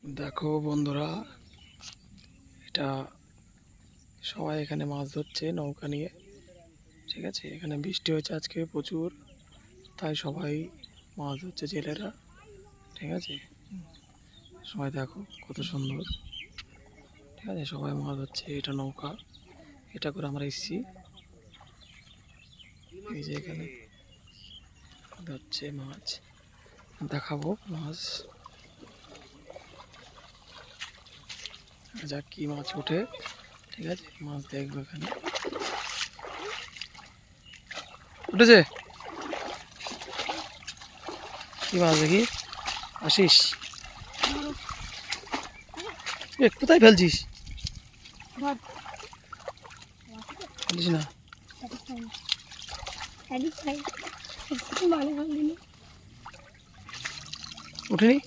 দেখো বন্ধুরা, এটা সবাই এখানে মাছ ধরছে নৌকা নিয়ে। ঠিক আছে, এখানে বৃষ্টি হয়েছে আজকে প্রচুর, তাই সবাই মাছ ধরছে জেলেরা। ঠিক আছে, সবাই দেখো কত সুন্দর। ঠিক আছে, সবাই মাছ ধরছে। এটা নৌকা, এটা করে আমরা এসেছি। এই যে এখানে ধরছে মাছ, দেখাবো মাছ। যা কি মাছ ওঠে, ঠিক আছে, মাছ দেখবো। এখানে উঠেছে কি মাছ দেখি, আসিস। কোথায় ফেলছিস? ফেলিস না। উঠেনি।